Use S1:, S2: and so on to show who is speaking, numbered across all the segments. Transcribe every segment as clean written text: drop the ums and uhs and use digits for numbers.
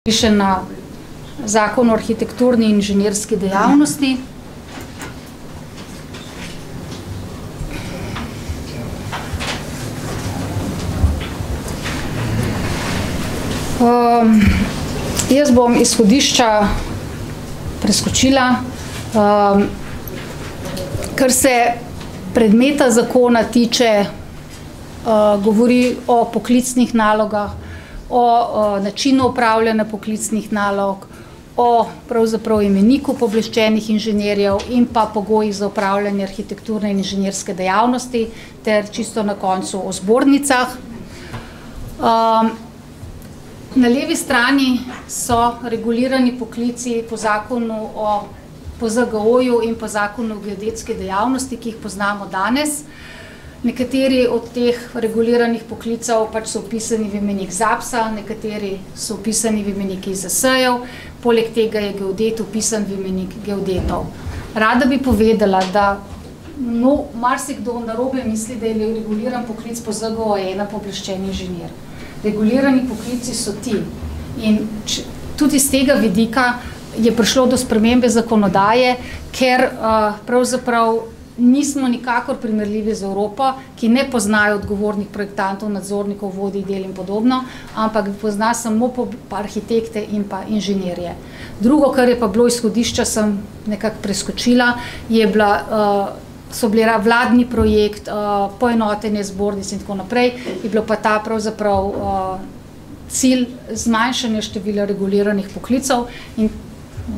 S1: Piše na Zakon o arhitekturni in inženirski dejavnosti. Jaz bom izhodišča preskočila, kar se predmeta zakona tiče, govori o poklicnih nalogah, o načinu upravljanja poklicnih nalog, o pravzaprav imeniku pooblaščenih inženirjev in pa pogojih za upravljanje arhitekturne in inženirske dejavnosti ter čisto na koncu o zbornicah. Na levi strani so regulirani poklici po zakonu po ZGO-ju in po zakonu o geodetski dejavnosti, ki jih poznamo danes. Nekateri od teh reguliranih poklicev pač so vpisani v imenik ZAPS-a, nekateri so vpisani v imenik IZS-jev, poleg tega je geodet vpisan v imenik geodetov. Rada bi povedala, da marsikdo narobe misli, da je reguliran poklic po ZGO ena pooblaščeni inženir. Regulirani poklici so ti in tudi z tega vidika je prišlo do spremembe zakonodaje, ker pravzaprav nismo nikakor primerljivi z Evropo, ki ne poznajo odgovornih projektantov, nadzornikov, vodij del in podobno, ampak pozna samo arhitekte in pa inženirje. Drugo, kar je pa bilo izhodišča, sem nekako preskočila, so bili vladni projekt, poenotenje zbornic in tako naprej, je bilo pa ta pravzaprav cilj zmanjšanja števila reguliranih poklicev in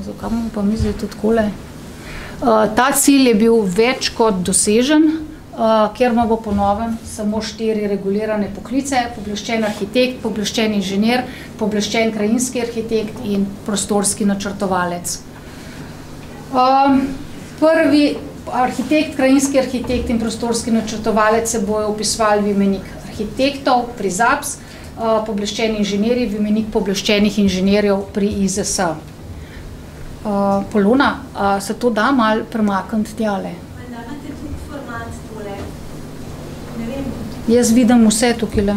S1: zakaj bomo pa mislili tudi takole? Ta cilj je bil več kot dosežen, ker imamo po novem samo 4 regulirane poklice, pooblaščen arhitekt, pooblaščen inženir, pooblaščen krajinski arhitekt in prostorski načrtovalec. Prvi arhitekt, krajinski arhitekt in prostorski načrtovalec se bojo vpisovali v imenik arhitektov pri ZAPS, pooblaščeni inženirji v imenik pooblaščenih inženirjev pri IZS. Polona, se to da malo premakniti tjale?
S2: Da imate tudi format tole? Ne vem.
S1: Jaz vidim vse tukaj.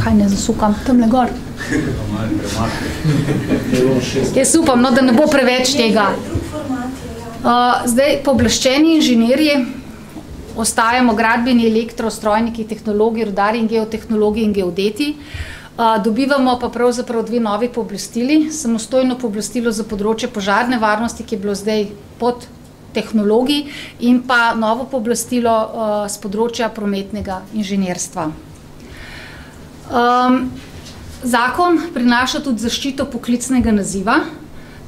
S1: Kaj ne zasukam? Tamle gor. Jaz upam, da ne bo preveč tega. Zdaj, pooblaščeni inženirji, ostajamo gradbeni, elektro, strojniki, tehnologi, rudarji in geotehnologi in geodeti. Dobivamo pa pravzaprav 2 novi pooblastili, samostojno pooblastilo za področje požarne varnosti, ki je bilo zdaj pod tehnologi, in pa novo pooblastilo z področja prometnega inženirstva. Zakon prinaša tudi zaščito poklicnega naziva.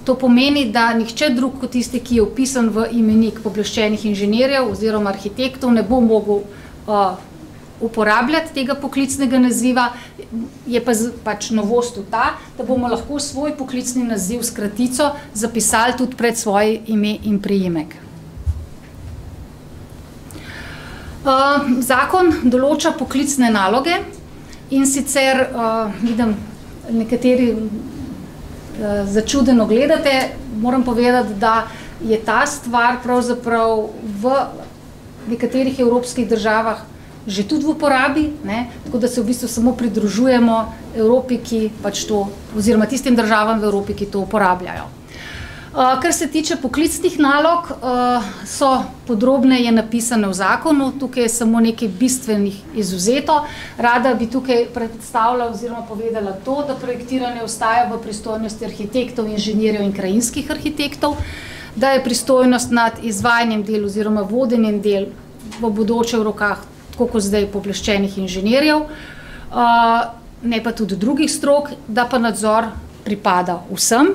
S1: To pomeni, da nihče drug kot tisti, ki je vpisan v imenik pooblaščenih inženirjev oziroma arhitektov, ne bo mogel uporabljati tega poklicnega naziva, je pa pač novost ta, da bomo lahko svoj poklicni naziv s kratico zapisali tudi pred svoje ime in priimek. Zakon določa poklicne naloge in sicer, vidim, nekateri začudeno gledate, moram povedati, da je ta stvar pravzaprav v nekaterih evropskih državah že tudi v uporabi, tako da se v bistvu samo pridružujemo Evropi, ki pač to, oziroma tistim državam v Evropi, ki to uporabljajo. Kar se tiče poklicnih nalog, so podrobneje napisane v zakonu, tukaj je samo nekaj bistvenih izvzeto. Rada bi tukaj predstavila oziroma povedala to, da projektiranje ostaja v pristojnosti arhitektov, inženirjev in krajinskih arhitektov, da je pristojnost nad izvajanjem del oziroma vodenjem del v bodoče v rokah tako kot zdaj pooblaščenih inženirjev, ne pa tudi drugih strok, da pa nadzor pripada vsem,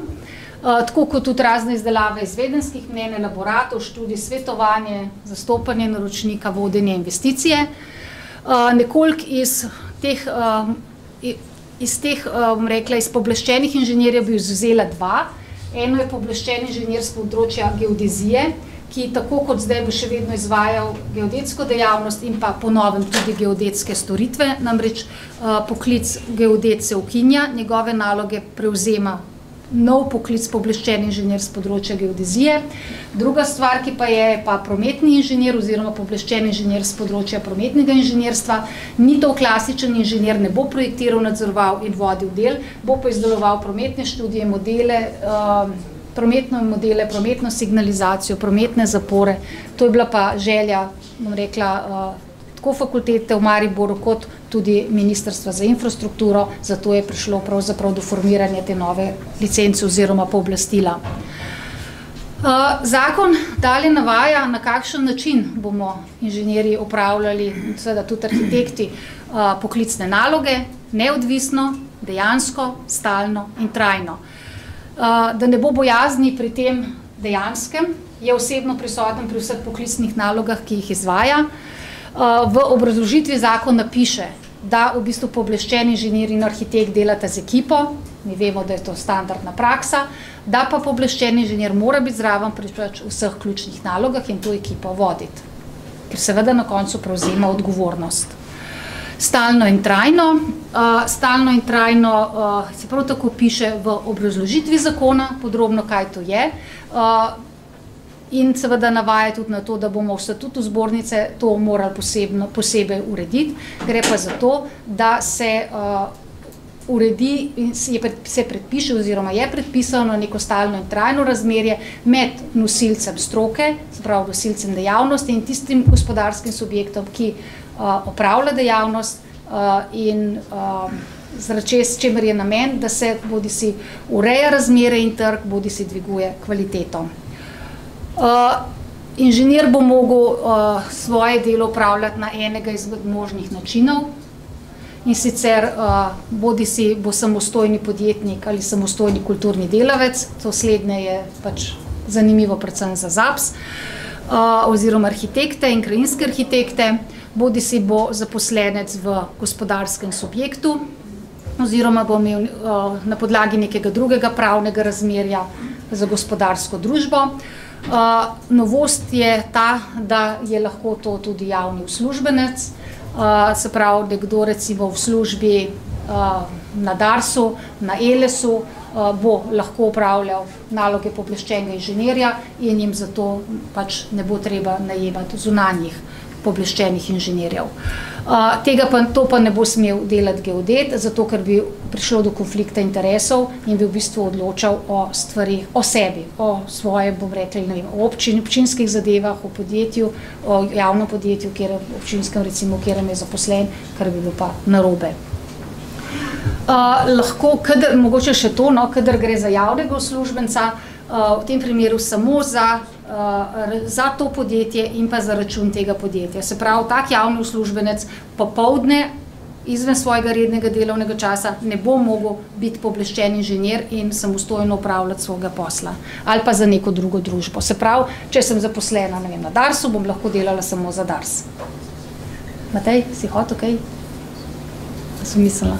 S1: tako kot tudi razne izdelave izvedenskih mnenj, elaboratov, študij, svetovanje, zastopanje naročnika, vodenje investicije. Nekoliko iz pooblaščenih inženirjev bi izvzela 2. Eno je pooblaščen inženir z področja geodezije, ki tako kot zdaj bo še vedno izvajal geodetsko dejavnost in pa po novem tudi geodetske storitve, namreč poklic geodet se ukinja, njegove naloge prevzema nov poklic pooblaščeni inženir z področja geodezije. Druga stvar, ki pa je pa prometni inženir oziroma pooblaščeni inženir z področja prometnega inženirstva. Ni to klasičen inženir, ne bo projektiral, nadzoroval in vodil del, bo pa izdeloval prometne študije, modele, prometne modele, prometno signalizacijo, prometne zapore. To je bila pa želja, bom rekla, tako fakultete v Mariboru kot tudi Ministrstva za infrastrukturo, zato je prišlo pravzaprav do formiranja te nove licence oziroma pooblastila. Zakon dalje navaja, na kakšen način bomo inženirji opravljali, seveda tudi arhitekti, poklicne naloge, neodvisno, dejansko, stalno in trajno. Da ne bo bojazni pri tem dejanskem, je osebno prisoten pri vseh poklicnih nalogah, ki jih izvaja. V obrazložitvi zakona piše, da v bistvu pooblaščeni inženir in arhitekt delata z ekipo, mi vemo, da je to standardna praksa, da pa pooblaščeni inženir mora biti zraven pri vseh ključnih nalogah in to ekipo voditi, ker seveda na koncu prevzema odgovornost. Stalno in trajno. Stalno in trajno se prav tako piše v obrazložitvi zakona, podrobno kaj to je. In seveda navaja tudi na to, da bomo v statutu zbornice to morali posebej urediti. Gre pa za to, da se uredi in se predpiše oziroma je predpisano neko stalno in trajno razmerje med nosilcem stroke, se pravi nosilcem dejavnosti in tistim gospodarskim subjektom, ki opravlja dejavnost in s čemer je namen, da se bodisi ureja razmere in trg, bodisi dviguje kvaliteto. Inženir bo mogel svoje delo opravljati na enega izmed možnih načinov, in sicer bodisi bo samostojni podjetnik ali samostojni kulturni delavec, to slednje je pač zanimivo predvsem za ZAPS, oziroma arhitekte in krajinske arhitekte, bodisi bo zaposlenec v gospodarskem subjektu, oziroma bo imel na podlagi nekega drugega pravnega razmerja za gospodarsko družbo. Novost je ta, da je lahko to tudi javni uslužbenec, se pravi, nekdo recimo v službi na Darsu, na Elesu, bo lahko upravljal naloge pooblaščenega inženirja in jim zato pač ne bo treba najemati zunanjih pooblaščenih inženirjev. To pa ne bo smel delati geodet, zato ker bi prišlo do konflikta interesov in bi v bistvu odločal o stvarih, o sebi, o svojem, bom rekla, ne vem, o občinskih zadevah, o podjetju, o javnem podjetju, občinskem recimo, kjerem je zaposlen, kar bi bilo pa narobe. Lahko, mogoče še to, kadar gre za javnega uslužbenca, v tem primeru samo za to podjetje in pa za račun tega podjetja. Se pravi, tak javni uslužbenec popoldne izven svojega rednega delovnega časa ne bo mogel biti pooblaščen inženir in samostojno upravljati svojega posla ali pa za neko drugo družbo. Se pravi, če sem zaposlena, ne vem, na Darsu, bom lahko delala samo za Dars. Matej, si hotel kaj? Sem mislila.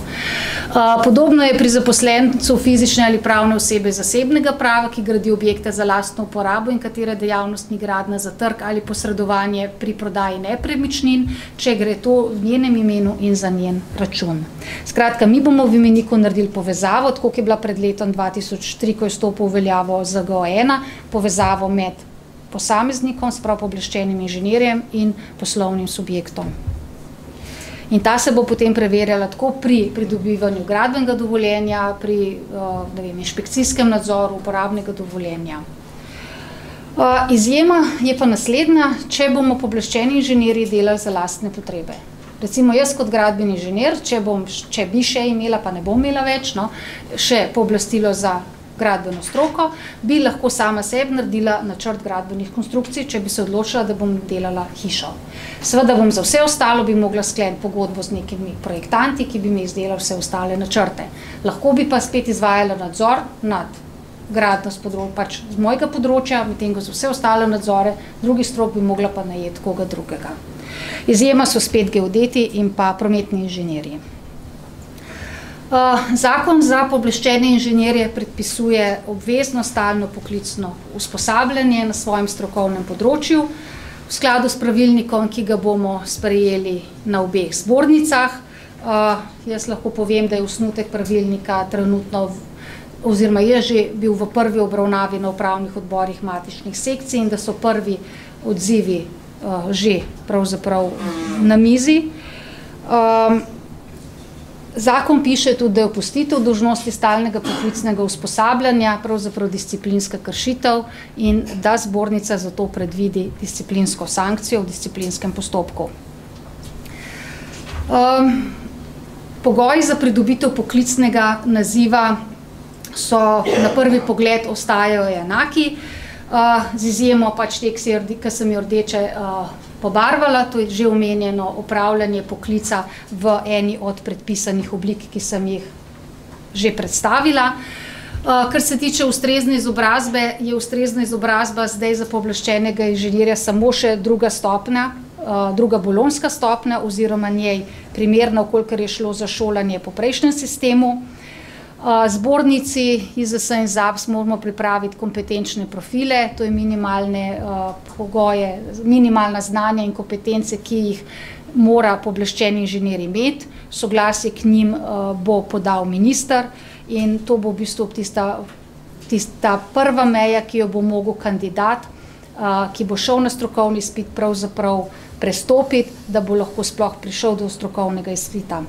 S1: Podobno je pri zaposlencu fizične ali pravne osebe zasebnega prava, ki gradi objekte za lastno uporabo in katere dejavnost ni gradnja za trg ali posredovanje pri prodaji nepremičnin, če gre to v njenem imenu in za njen račun. Skratka, mi bomo v imeniku naredili povezavo, tako kot je bila pred letom 2003, ko je stopil v veljavo ZGO-1, povezavo med posameznikom, se pravi pooblaščenim inženirjem in poslovnim subjektom. In ta se bo potem preverjala tako pri pridobivanju gradbenega dovoljenja, pri inšpekcijskem nadzoru uporabnega dovoljenja. Izjema je pa naslednja, če bomo pooblaščeni inženirji delali za lastne potrebe. Recimo jaz kot gradbeni inženir, če bi še imela, pa ne bom imela več, še pooblastilo za gradbeno stroko, bi lahko sama sebi naredila načrt gradbenih konstrukcij, če bi se odločila, da bom delala hišo. Seveda bom za vse ostalo bi mogla skleniti pogodbo z nekimi projektanti, ki bi mi izdelali vse ostale načrte. Lahko bi pa spet izvajala nadzor nad gradnjo z mojega področja, medtem ko za vse ostale nadzore, drugi strok bi mogla pa najeti koga drugega. Izjema so spet geodeti in pa prometni inženirji. Zakon za pooblaščene inženirje predpisuje obvezno stalno poklicno usposabljanje na svojem strokovnem področju v skladu s pravilnikom, ki ga bomo sprejeli na obeh zbornicah. Jaz lahko povem, da je osnutek pravilnika trenutno oziroma je že bil v prvi obravnavi na upravnih odborih matičnih sekcij in da so prvi odzivi že pravzaprav na mizi. Zakon piše tudi, da je opustitev dolžnosti stalnega poklicnega usposabljanja pravzaprav disciplinska kršitev in da zbornica zato predvidi disciplinsko sankcijo v disciplinskem postopku. Pogoji za pridobitev poklicnega naziva so na prvi pogled ostajajo enaki, z izjemo pač te, ki sem jo rdeče pobarvala, to je že omenjeno opravljanje poklica v eni od predpisanih oblik, ki sem jih že predstavila. Kar se tiče ustrezne izobrazbe, je ustrezna izobrazba zdaj za pooblaščenega inženirja samo še druga stopnja, druga bolonjska stopnja oziroma njej primerna, kolikor je šlo za šolanje po prejšnjem sistemu. Zbornici IZS in ZAPS moramo pripraviti kompetenčne profile, to je minimalne pogoje, minimalna znanja in kompetence, ki jih mora pooblaščeni inženir imeti. Soglasje k njim bo podal minister in to bo v bistvu tista prva meja, ki jo bo mogel kandidat, ki bo šel na strokovni izpit, pravzaprav prestopiti, da bo lahko sploh prišel do strokovnega izpita.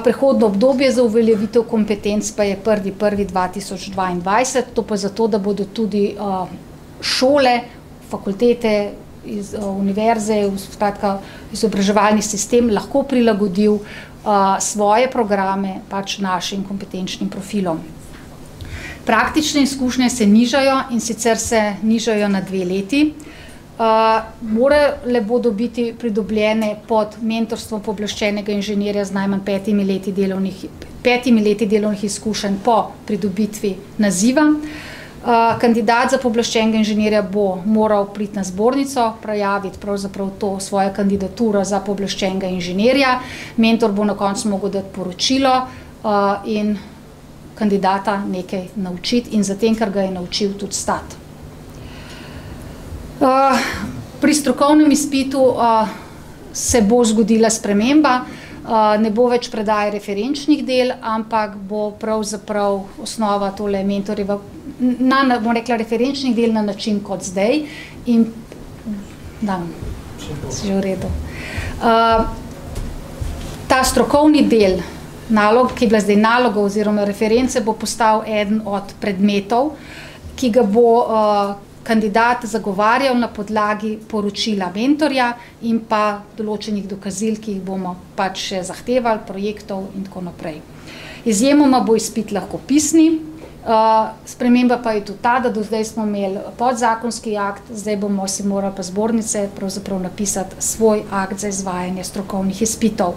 S1: Prehodno obdobje za uveljavitev kompetenc pa je 1.1.2022, to pa zato, da bodo tudi šole, fakultete, univerze, skratka izobraževalni sistem lahko prilagodil svoje programe pač našim kompetenčnim profilom. Praktične izkušnje se nižajo in sicer se nižajo na 2 leti. Morale bodo biti pridobljene pod mentorstvom pooblaščenega inženirja z najmanj 5 leti delovnih izkušenj po pridobitvi naziva. Kandidat za pooblaščenega inženirja bo moral priti na zbornico, prijaviti pravzaprav to svojo kandidaturo za pooblaščenega inženirja. Mentor bo na koncu mogel dati poročilo in kandidata nekaj naučiti in zatem, ker ga je naučil, tudi stati. Pri strokovnem izpitu se bo zgodila sprememba, ne bo več predaje referenčnih del, ampak bo pravzaprav osnova tole mentorjeva, bom rekla, referenčnih del na način kot zdaj in da, si že v redu. Ta strokovni del nalog, ki je bila zdaj naloga oziroma reference, bo postal eden od predmetov, ki ga bo kandidat zagovarjal na podlagi poročila mentorja in pa določenih dokazil, ki jih bomo pač še zahtevali, projektov in tako naprej. Izjemoma bo izpit lahko pisni, sprememba pa je tudi ta, da do zdaj smo imeli podzakonski akt, zdaj bomo si morali pa zbornice pravzaprav napisati svoj akt za izvajanje strokovnih izpitov.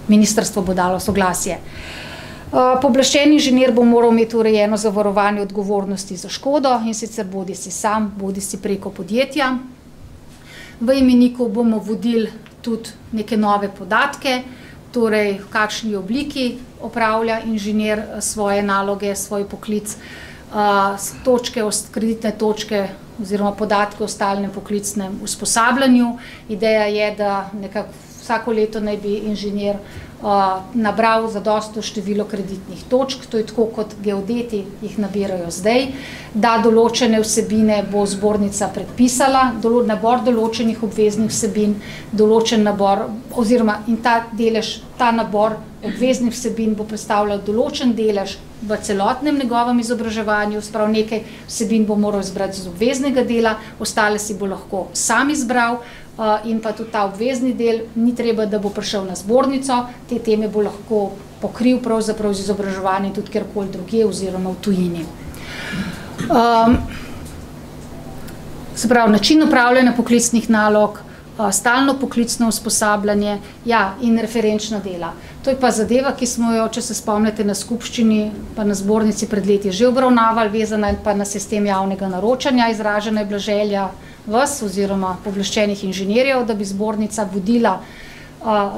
S1: Ministrstvo bo dalo soglasje. Pooblaščeni inženir bo moral imeti urejeno zavarovanje odgovornosti za škodo in sicer bodisi sam, bodisi preko podjetja. V imeniku bomo vodili tudi neke nove podatke, torej v kakšni obliki opravlja inženir svoje naloge, svoj poklic, kreditne točke oziroma podatke o stalnem poklicnem usposabljanju. Ideja je, da nekako vsako leto naj bi inženir nabral zadostno število kreditnih točk, to je tako kot geodeti jih nabirajo zdaj, da določene vsebine bo zbornica predpisala, nabor določenih obveznih vsebin, določen nabor oziroma in ta nabor obveznih vsebin bo predstavljal določen delež v celotnem njegovem izobraževanju, sprav nekaj vsebin bo moral izbrati z obveznega dela, ostale si bo lahko sam izbral, in pa tudi ta obvezni del, ni treba, da bo prišel na zbornico, te teme bo lahko pokril pravzaprav z izobraževanjem tudi kjerkoli drugje oziroma v tujini. Se pravi, način upravljanja poklicnih nalog, stalno poklicno usposabljanje, ja, in referenčna dela. To je pa zadeva, ki smo jo, če se spomnite, na skupščini pa na zbornici pred leti že obravnavali, vezana pa na sistem javnega naročanja. Izražena je bila želja vas oziroma pooblaščenih inženirjev, da bi zbornica vodila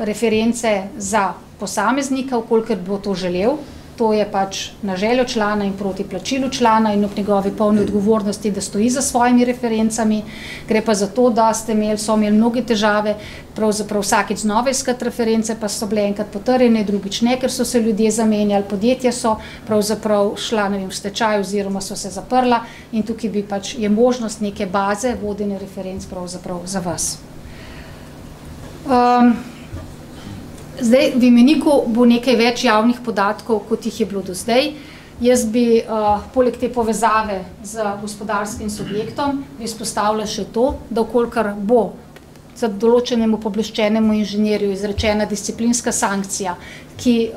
S1: reference za posameznika, kolikor bo to želel. to je pač na željo člana in proti plačilu člana in ob njegovi polni odgovornosti, da stoji za svojimi referencami. Gre pa za to, da so imeli mnoge težave, pravzaprav vsakič znova iskati reference, pa so bile enkrat potrjene, drugič ne, ker so se ljudje zamenjali, podjetja so pravzaprav šla, ne vem, v stečaj oziroma so se zaprla in tukaj bi pač je možnost neke baze vodenja referenc pravzaprav za vas. Zdaj, v imeniku bo nekaj več javnih podatkov, kot jih je bilo do zdaj. Jaz bi poleg te povezave z gospodarskim subjektom izpostavila še to, da vkolikor bo za določenemu pooblaščenemu inženirju izrečena disciplinska sankcija, ki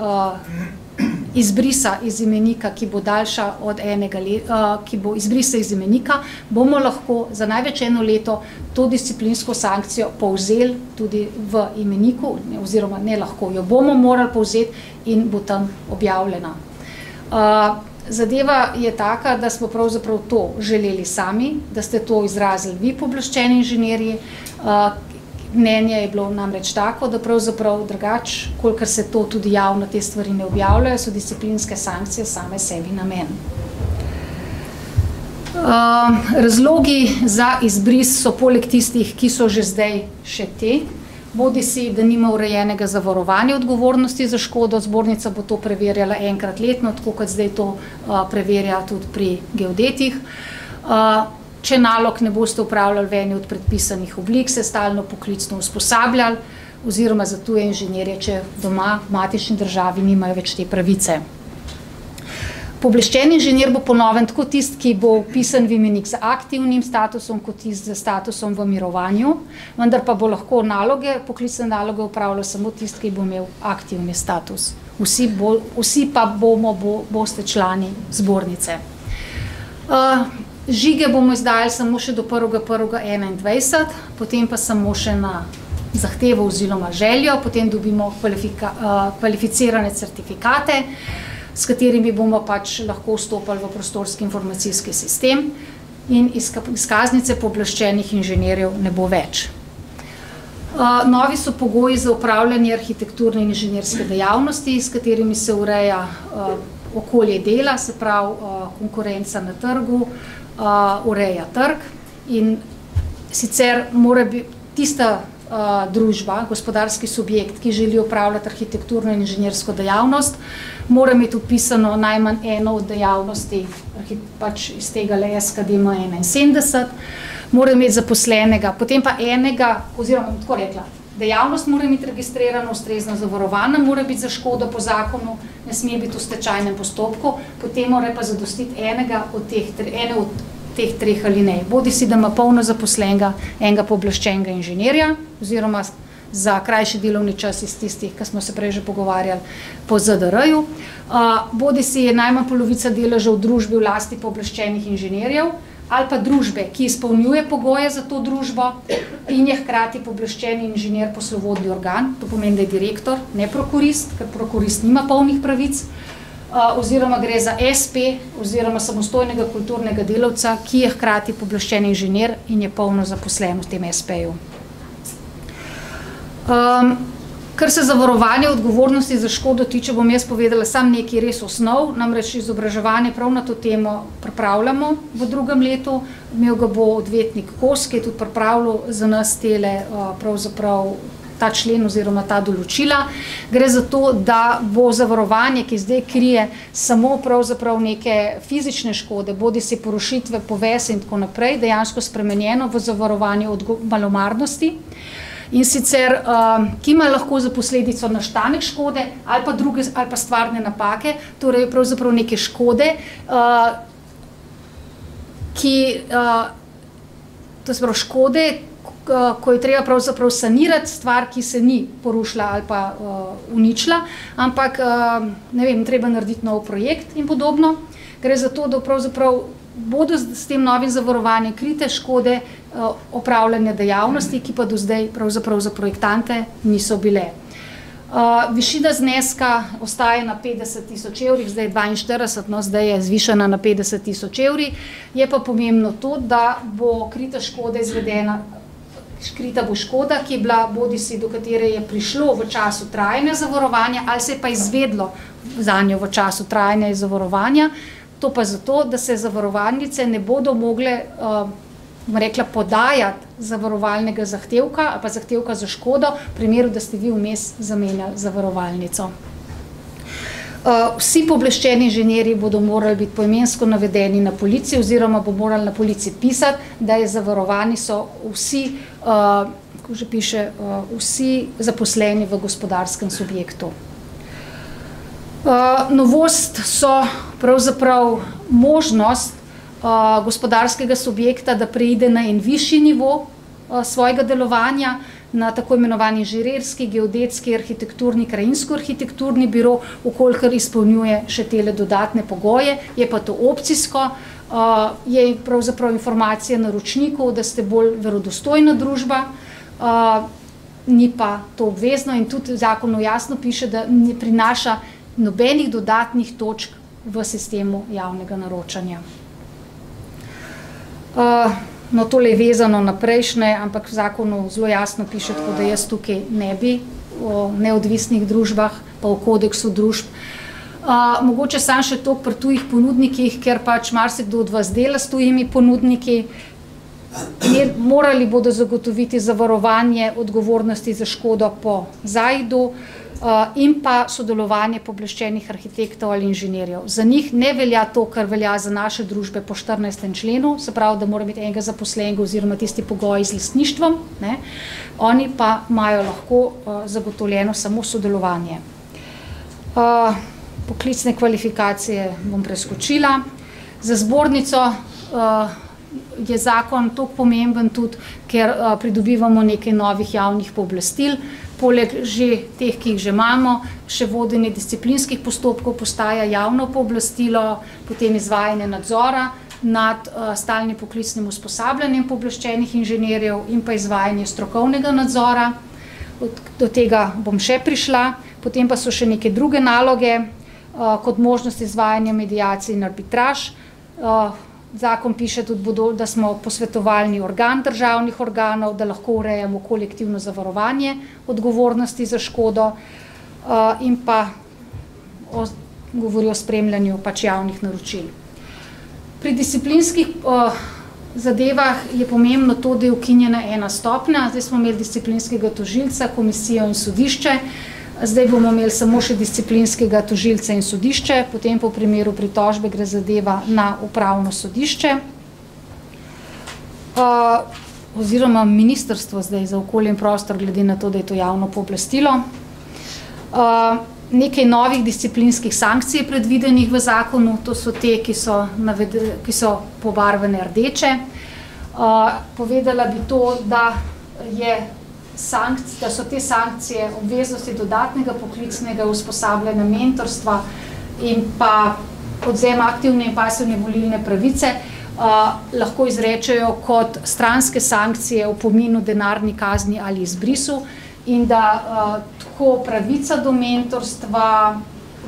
S1: izbrisa iz imenika, ki bo daljša od enega leta, ki bo izbrisa iz imenika, bomo lahko za največ 1 leto to disciplinsko sankcijo povzeli tudi v imeniku, oziroma ne lahko, jo bomo morali povzeti in bo tam objavljena. Zadeva je taka, da smo pravzaprav to želeli sami, da ste to izrazili vi, pooblaščeni inženirji. Mnenje je bilo namreč tako, da pravzaprav drugače, kolikor se to tudi javno te stvari ne objavljajo, so disciplinske sankcije same sebi namen. Razlogi za izbris so poleg tistih, ki so že zdaj še te, bodisi, da nima urejenega zavarovanja odgovornosti za škodo, zbornica bo to preverjala enkrat letno, tako kot zdaj to preverja tudi pri geodetih. Če nalog ne boste upravljali v eni od predpisanih oblik, se stalno poklicno usposabljali, oziroma za tuje inženirje, če doma v matični državi nimajo več te pravice. Pooblaščeni inženir bo po novem tako tisti, ki bo vpisan v imenik z aktivnim statusom, kot tisti z statusom v mirovanju, vendar pa bo lahko poklicne naloge upravljal samo tisti, ki bo imel aktivni status. Vsi pa boste člani zbornice. Žige bomo izdajali samo še do 1.1.2021, potem pa samo še na zahtevo oziroma željo, potem dobimo kvalificirane certifikate, s katerimi bomo pač lahko vstopali v prostorski informacijski sistem in izkaznice pooblaščenih inženirjev ne bo več. Novi so pogoji za upravljanje arhitekturne in inženirske dejavnosti, s katerimi se ureja okolje dela, se pravi konkurenca na trgu, ureja trg in sicer mora biti tista družba, gospodarski subjekt, ki želi upravljati arhitekturno in inženirsko dejavnost, mora imeti vpisano najmanj eno od dejavnosti, pač iz tega SKDM 71, mora imeti zaposlenega, potem pa enega, oziroma tako rekla, dejavnost mora imeti registrirano, ustrezno zavarovana, mora biti za škodo po zakonu, ne sme biti v stečajnem postopku, potem mora pa zadostiti ene od teh 3 alinej. Bodisi, da ima polno zaposlenega enega pooblaščenega inženirja, oziroma za krajši delovni čas iz tistih, ki smo se prej že pogovarjali, po ZDR-ju. Bodisi je najmanj polovica deleža v družbi v lasti pooblaščenih inženirjev, ali pa družbe, ki izpolnjuje pogoje za to družbo in je hkrati pooblaščeni inženir poslovodni organ, to pomeni, da je direktor, ne prokurist, ker prokurist nima polnih pravic, oziroma gre za SP, oziroma samostojnega kulturnega delavca, ki je hkrati pooblaščeni inženir in je polno zaposlen v tem SP-ju. Kar se zavarovanja odgovornosti za škodo tiče, bom jaz povedala samo nekaj res osnov, namreč izobraževanje prav na to temo pripravljamo v 2. letu, imel ga bo odvetnik Kos, ki je tudi pripravljal za nas tele pravzaprav ta člen oziroma ta določila. Gre za to, da bo zavarovanje, ki zdaj krije samo pravzaprav neke fizične škode, bodisi porušitve, povese in tako naprej, dejansko spremenjeno v zavarovanje od malomarnosti. In sicer, ki ima lahko za posledico nastanek škode ali pa stvarne napake, torej pravzaprav neke škode, to se pravi škode, ko je treba pravzaprav sanirati stvar, ki se ni porušila ali pa uničila, ampak, ne vem, treba narediti nov projekt in podobno. Gre za to, da pravzaprav bodo s tem novim zavarovanjem krite škode opravljanja dejavnosti, ki pa do zdaj pravzaprav za projektante niso bile. Višina zneska ostaja na 50.000 evrih, zdaj je 42, no zdaj je zvišana na 50.000 evrih. Je pa pomembno to, da bo krita škoda izvedena krita bo škoda, ki je bila bodisi do katere je prišlo v času trajanja zavarovanja ali se je pa izvedlo zanjo v času trajanja zavarovanja. To pa zato, da se zavarovalnice ne bodo mogle podajati zavarovalnega zahtevka ali pa zahtevka za škodo v primeru, da ste vi vmes zamenjali zavarovalnico. Vsi pooblaščeni inženirji bodo morali biti poimensko navedeni na polici oziroma bo morali na polici pisati, da je zavarovani so vsi, kako že piše, vsi zaposleni v gospodarskem subjektu. Novost so pravzaprav možnost gospodarskega subjekta, da preide na en višji nivo svojega delovanja, na tako imenovani inženirski, geodetski, arhitekturni, krajinsko-arhitekturni biro, ukolikor izpolnjuje še tele dodatne pogoje, je pa to opcijsko, je pravzaprav informacija naročnikov, da ste bolj verodostojna družba, ni pa to obvezno in tudi v zakonu jasno piše, da ne prinaša nobenih dodatnih točk v sistemu javnega naročanja. No, tole je vezano na prejšnje, ampak v zakonu zelo jasno piše, tako da jaz tukaj ne bi o neodvisnih družbah, pa o kodeksu družb. Mogoče sam še toliko pri tujih ponudnikih, ker pač marsikdo od vas dela s tujimi ponudniki, morali bodo zagotoviti zavarovanje odgovornosti za škodo po ZAID-u in pa sodelovanje pooblaščenih arhitektov ali inženirjev. Za njih ne velja to, kar velja za naše družbe po 14. členu, se pravi, da mora imeti enega zaposlenega oziroma tisti pogoji z lastništvom, ne? Oni pa imajo lahko zagotovljeno samo sodelovanje. Poklicne kvalifikacije bom preskočila. Za zbornico je zakon toliko pomemben tudi, ker pridobivamo nekaj novih javnih pooblastil. Poleg že teh, ki jih že imamo, še vodenje disciplinskih postopkov postaja javno pooblastilo, potem izvajanje nadzora nad stalnim poklicnim usposabljanjem pooblaščenih inženirjev in pa izvajanje strokovnega nadzora. Do tega bom še prišla. Potem pa so še neke druge naloge, kot možnost izvajanja mediacij in arbitraž. Zakon piše tudi, da smo posvetovalni organ državnih organov, da lahko urejamo kolektivno zavarovanje odgovornosti za škodo in pa govori o spremljanju pač javnih naročil. Pri disciplinskih zadevah je pomembno to, da je ukinjena ena stopnja. Zdaj smo imeli disciplinskega tožilca, komisijo in sodišče. Zdaj bomo imeli samo še disciplinskega tožilca in sodišče, potem po primeru pritožbe gre zadeva na upravno sodišče. Oziroma ministrstvo zdaj za okolje in prostor, glede na to, da je to javno pooblastilo. Nekaj novih disciplinskih sankcij je predvidenih v zakonu, to so te, ki so pobarvane rdeče. Povedala bi to, da so te sankcije obveznosti dodatnega poklicnega usposabljanja, mentorstva in pa odvzem aktivne in pasivne volilne pravice lahko izrečejo kot stranske sankcije, opominu, denarni kazni ali izbrisu in da tako pravica do mentorstva,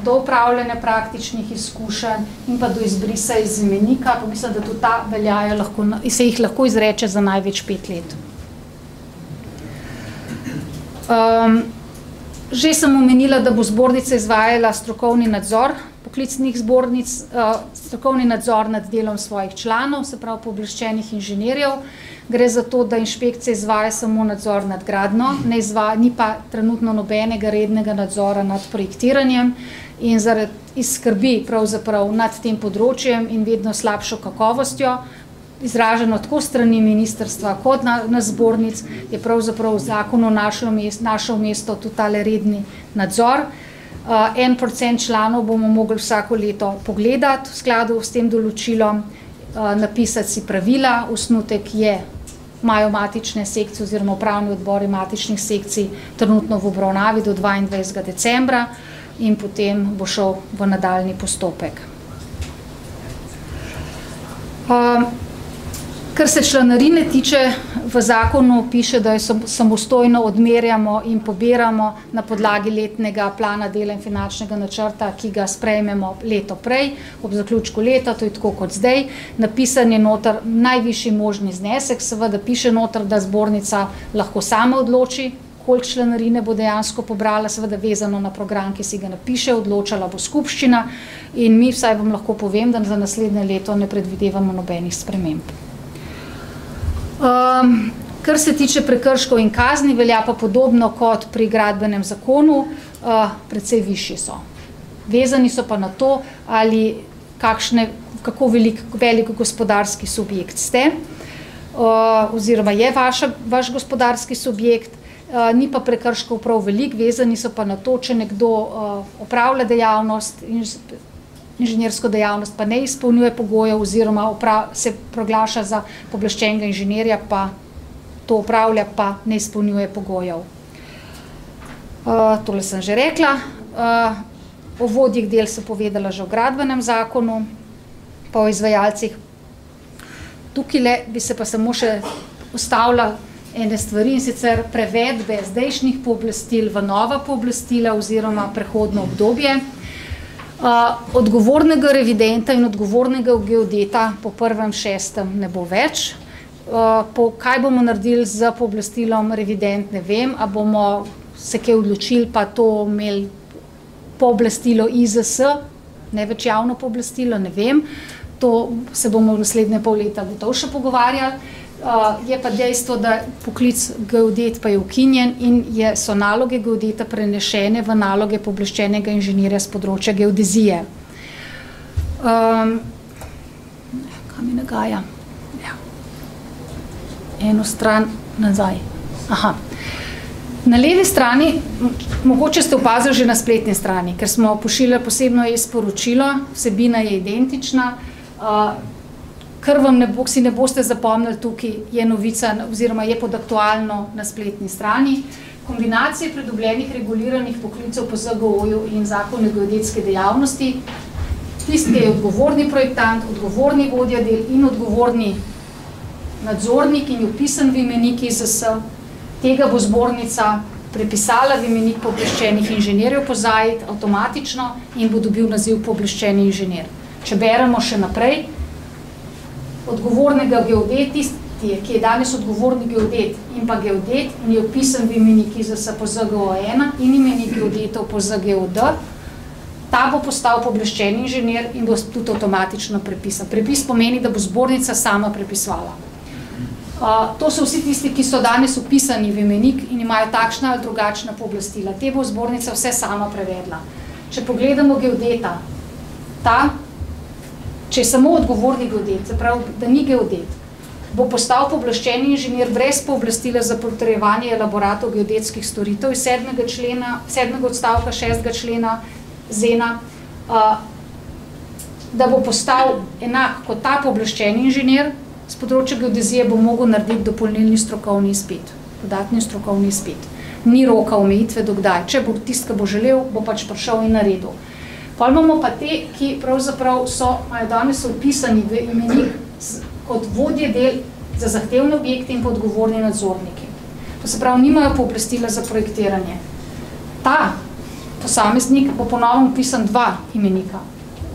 S1: do upravljanja praktičnih izkušenj in pa do izbrisa iz imenika, pa mislim, da tudi ta veljajo, se jih lahko izreče za največ 5 let. Že sem omenila, da bo zbornica izvajala strokovni nadzor poklicnih zbornic, strokovni nadzor nad delom svojih članov, se pravi pooblaščenih inženirjev. Gre za to, da inšpekcija izvaja samo nadzor nad gradnjo, ni pa trenutno nobenega rednega nadzora nad projektiranjem in zaradi skrbi pravzaprav nad tem področjem in vedno slabšo kakovostjo, izraženo tako strani ministrstva kot na zbornic, je pravzaprav zakonu našel mesto tudi tale redni nadzor. 1% članov bomo mogli vsako leto pogledati v skladu s tem določilom, napisati si pravila, osnutek imajo matične sekcije oziroma upravni odbori matičnih sekcij trenutno v obravnavi do 22. decembra in potem bo šel v nadaljnji postopek. Kar se članarine tiče, v zakonu piše, da jo samostojno odmerjamo in pobiramo na podlagi letnega plana dela in finančnega načrta, ki ga sprejmemo leto prej, ob zaključku leta, to je tako kot zdaj. Napisan je noter najvišji možni znesek, seveda piše noter, da zbornica lahko sama odloči, koliko članarine bo dejansko pobrala, seveda vezano na program, ki si ga napiše, odločala bo skupščina in mi vsaj vam lahko povem, da za naslednje leto ne predvidevamo nobenih sprememb. Kar se tiče prekrškov in kazni, velja pa podobno kot pri gradbenem zakonu, precej višji so. Vezani so pa na to, ali kako velik gospodarski subjekt ste, oziroma je vaš gospodarski subjekt, ni pa prekrškov prav velik, vezani so pa na to, če nekdo opravlja dejavnost, inženirsko dejavnost pa ne izpolnjuje pogojev oziroma se proglaša za pooblaščenega inženirja, pa to opravlja pa ne izpolnjuje pogojev. Tole sem že rekla. O vodjih del sem povedala že v gradbenem zakonu, pa o izvajalcih. Tukaj bi se pa samo še ustavila ene stvari, in sicer prevedbe zdajšnjih pooblastil v nova pooblastila oziroma prehodno obdobje. Odgovornega revidenta in odgovornega geodeta po 1.6. ne bo več. Kaj bomo naredili z pooblastilom revident, ne vem, a bomo se kaj odločili, pa to imeli pooblastilo IZS, ne več javno pooblastilo, ne vem. To se bomo v naslednje pol leta gotovo še pogovarjali. Je pa dejstvo, da poklic geodet pa je ukinjen in so naloge geodeta prenešene v naloge pooblaščenega inženirja z področja geodezije. Kaj mi nagaja? Eno stran nazaj. Aha. Na levi strani, mogoče ste opazili že na spletni strani, ker smo pošiljali posebno e-sporočilo, vsebina je identična. Kar vam si ne boste zapomnili tukaj, je novica oziroma je pod aktualno na spletni strani. Kombinacije pridobljenih reguliranih poklicev po ZGO-ju in zakonu geodetske dejavnosti. Tisti, ki je odgovorni projektant, odgovorni vodja del in odgovorni nadzornik in je vpisan v imenik IZS, tega bo zbornica prepisala v imenik pooblaščenih inženirjev po ZAID avtomatično in bo dobil naziv pooblaščeni inženir. Če beremo še naprej, odgovornega geodet, tisti, ki je danes odgovorni geodet in pa geodet in je vpisan v imenik IZS po ZGO1 in imenik geodetov po ZGOD, ta bo postal pooblaščeni inženir in bo tudi avtomatično prepisan. Prepis pomeni, da bo zbornica sama prepisovala. To so vsi tisti, ki so danes vpisani v imenik in imajo takšna ali drugačna pooblastila. Te bo zbornica vse sama prevedla. Če pogledamo geodeta, če je samo odgovorni geodet, se pravi, da ni geodet, bo postal pooblaščeni inženir brez pooblastila za potrjevanje elaboratov geodetskih storitev iz 7. odstavka 6. člena ZEN-a, da bo postal enak kot ta pooblaščeni inženir, z področja geodezije bo mogel narediti dopolnilni strokovni izpit, dodatni strokovni izpit. Ni roka omejitve do kdaj. Če bo tisti, ki bo želel, bo pač prišel in naredil. Potem imamo pa te, ki pravzaprav imajo danes vpisani v imenik kot vodje del za zahtevne objekte in pa odgovorni nadzorniki. To se pravi, nimajo pooblastila za projektiranje. Ta posameznik bo po novem vpisan dva imenika.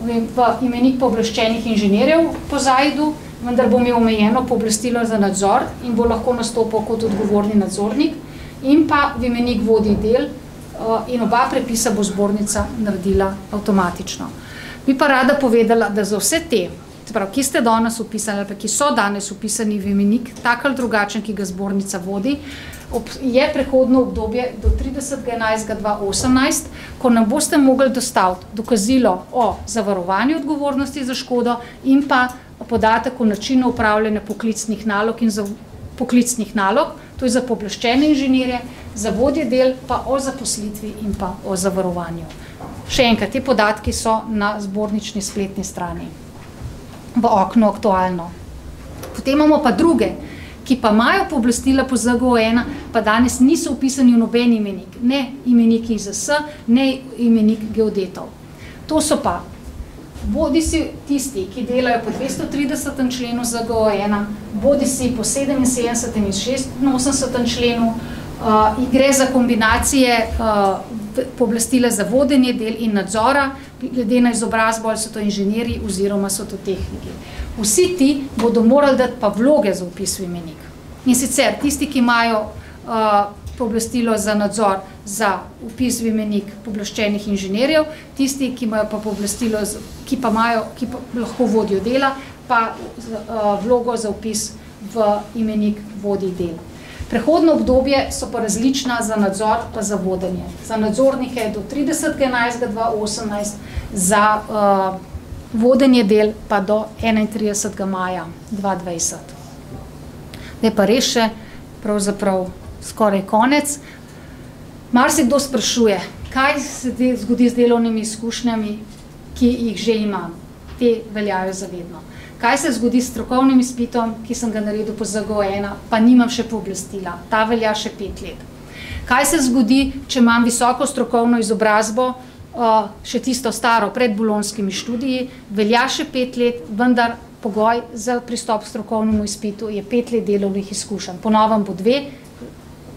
S1: V imenik pooblaščenih inženirjev po ZAID-u, vendar bo imel omejeno pooblastilo za nadzor in bo lahko nastopil kot odgovorni nadzornik in pa v imenik vodij del in oba prepisa bo zbornica naredila avtomatično. Bi pa rada povedala, da za vse te, ki ste danes vpisani ali pa ki so danes vpisani v imenik, tak ali drugačen, ki ga zbornica vodi, je prehodno obdobje do 30.11.2018, ko nam boste mogli dostaviti dokazilo o zavarovanju odgovornosti za škodo in pa podatek o načinu upravljanja poklicnih nalog in poklicnih nalog, to je za pooblaščene inženirje, za vodje del, pa o zaposlitvi in pa o zavarovanju. Še enkrat, te podatki so na zbornični spletni strani, v oknu aktualno. Potem imamo pa druge, ki pa imajo pooblastila po ZGO1, pa danes niso vpisani v noben imenik, ne imenik IZS, ne imenik geodetov. To so pa bodi si tisti, ki delajo po 230. členu ZGO-1, bodi si po 77. in 86. členu, in gre za kombinacije pooblastila za vodenje del in nadzora, glede na izobrazbo, ali so to inženirji oziroma so to tehniki. Vsi ti bodo morali dati pa vloge za vpis v imenik. In sicer tisti, ki imajo pooblastilo za nadzor za vpis v imenik pooblaščenih inženirjev, tisti, ki imajo pa pooblastilo, ki pa lahko vodijo dela, pa vlogo za vpis v imenik vodij del. Prehodno obdobje so pa različna za nadzor pa za vodenje. Za nadzornike do 30.11.2018, za vodenje del pa do 31. maja 2020. Zdaj pa res še pravzaprav skoraj konec. Marsikdo sprašuje, kaj se zgodi z delovnimi izkušnjami, ki jih že imam. Te veljajo zavedno. Kaj se zgodi s strokovnim izpitom, ki sem ga naredil po ZGO-1, pa nimam še pooblastila. Ta velja še 5 let. Kaj se zgodi, če imam visoko strokovno izobrazbo, še tisto staro pred bolonjskimi študiji, velja še 5 let, vendar pogoj za pristop k strokovnemu izpitu je 5 let delovnih izkušenj. Po novem bo 2,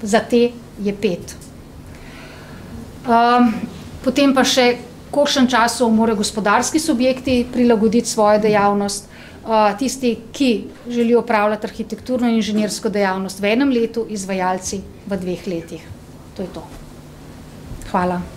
S1: za te je 5. Potem pa še, kolikšen času morajo gospodarski subjekti prilagoditi svojo dejavnost. Tisti, ki želijo opravljati arhitekturno in inženirsko dejavnost v 1 letu, izvajalci v 2 letih. To je to. Hvala.